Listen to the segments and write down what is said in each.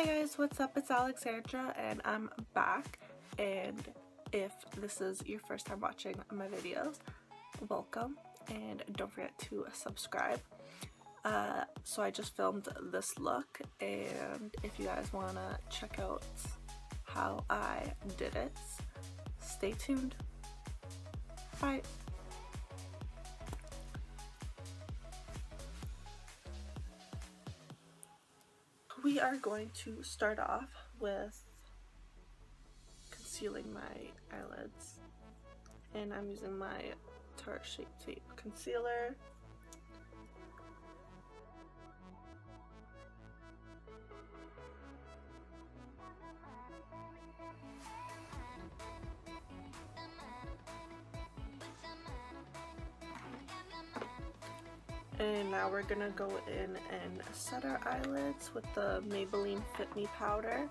Hey guys, what's up? It's Alexandra and I'm back, and if this is your first time watching my videos, welcome, and don't forget to subscribe. So I just filmed this look, and if you guys want to check out how I did it, stay tuned. Bye! We are going to start off with concealing my eyelids, and I'm using my Tarte Shape Tape concealer. And now we're gonna go in and set our eyelids with the Maybelline Fit Me powder.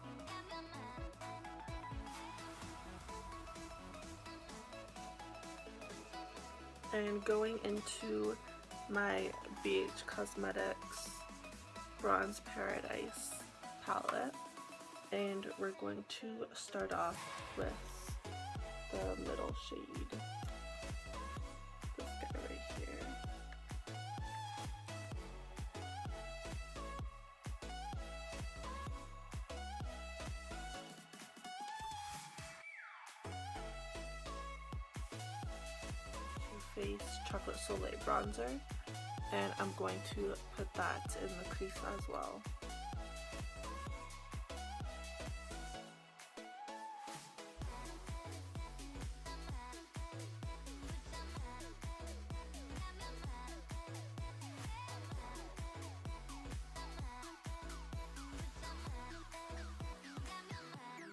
And going into my BH Cosmetics Bronze Paradise palette. And we're going to start off with the middle shade. This guy right here. Face Chocolate Soleil bronzer, and I'm going to put that in the crease as well.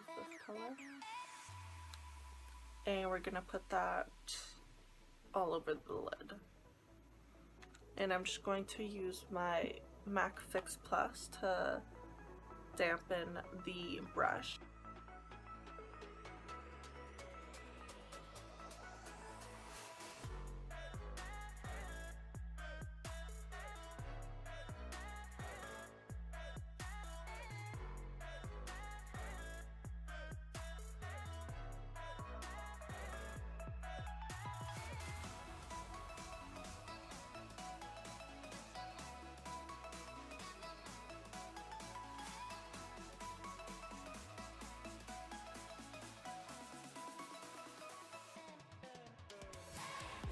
This color, and we're gonna put that all over the lid. And I'm just going to use my MAC Fix Plus to dampen the brush.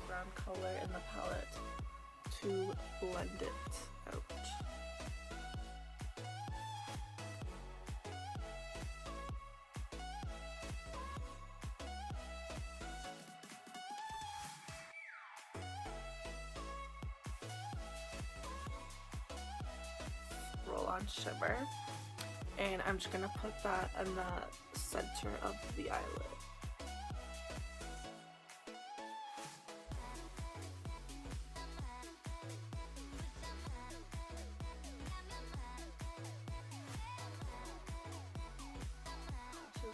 Brown color in the palette to blend it out. Roll on shimmer, and I'm just gonna put that in the center of the eyelid.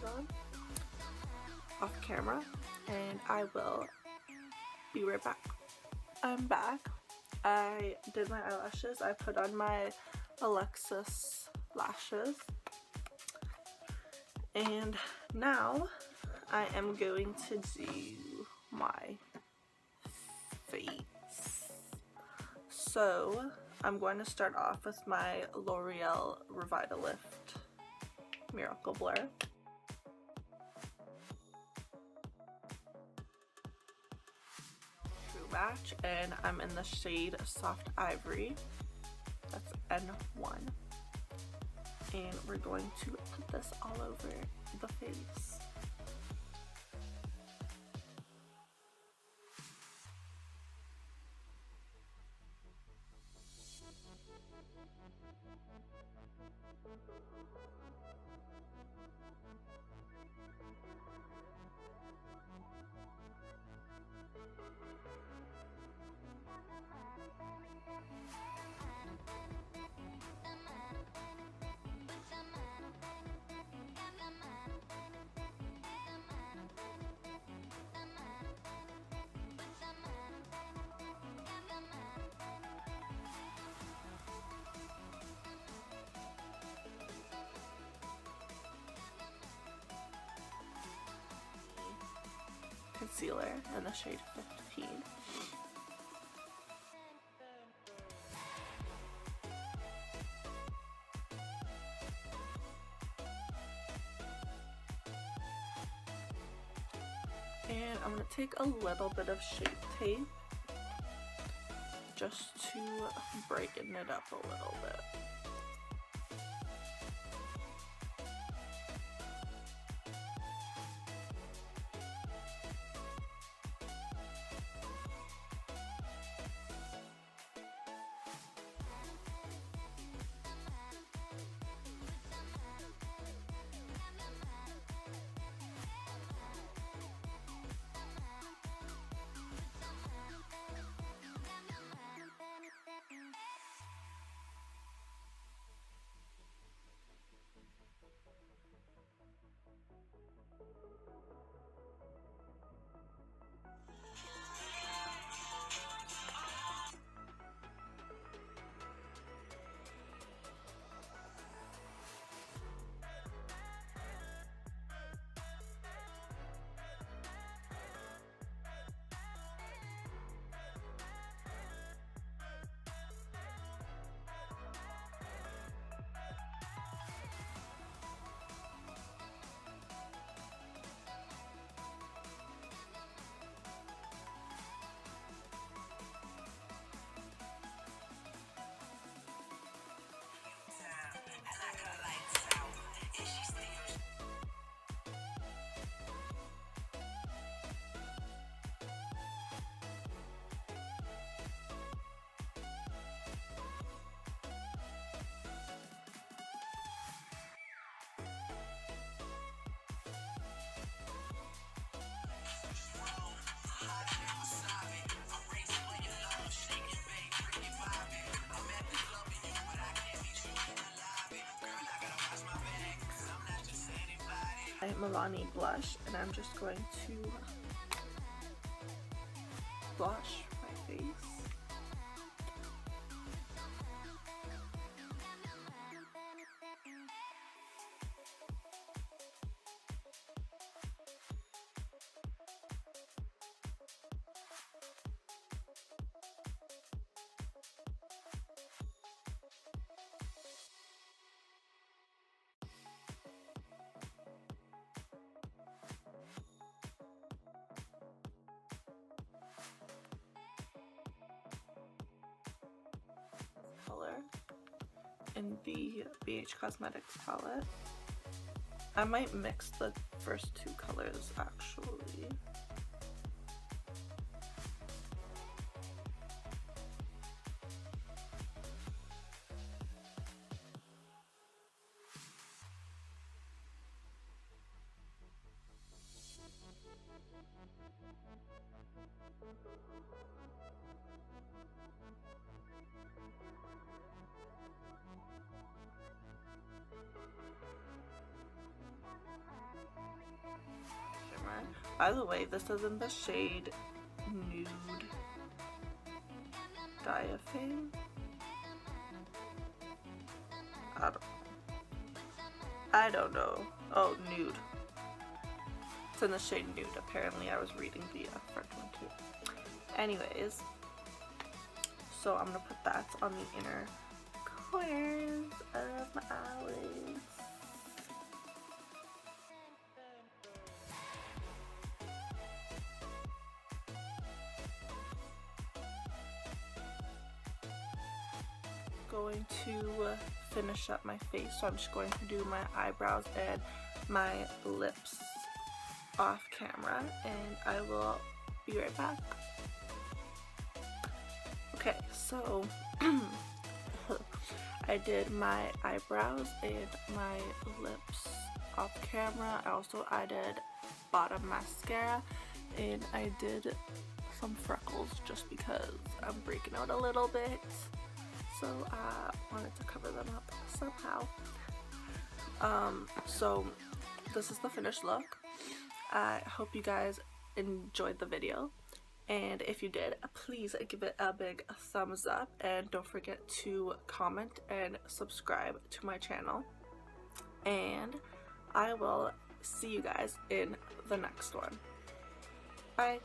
On off camera, and I will be right back. I'm back. I did my eyelashes. I put on my Alexis lashes, and now I am going to do my face. So I'm going to start off with my L'Oreal Revitalift Miracle Blur. Match, and I'm in the shade Soft Ivory. That's N1, and we're going to put this all over the face. concealer in the shade 15. And I'm going to take a little bit of Shape Tape just to brighten it up a little bit. Milani blush, and I'm just going to blush my face. Color in the BH Cosmetics palette. I might mix the first two colors actually. By the way, this is in the shade Nude Diaphane. I don't know. Oh, Nude. It's in the shade Nude. Apparently I was reading the French one too. Anyways, so I'm gonna put that on the inner corners of my eyelids. Going to finish up my face, so I'm just going to do my eyebrows and my lips off camera, and I will be right back. Okay, so I did my eyebrows and my lips off camera. I also added bottom mascara, and I did some freckles just because I'm breaking out a little bit. So I wanted to cover them up somehow. So this is the finished look. I hope you guys enjoyed the video, and if you did, please give it a big thumbs up, and don't forget to comment and subscribe to my channel, and I will see you guys in the next one. Bye!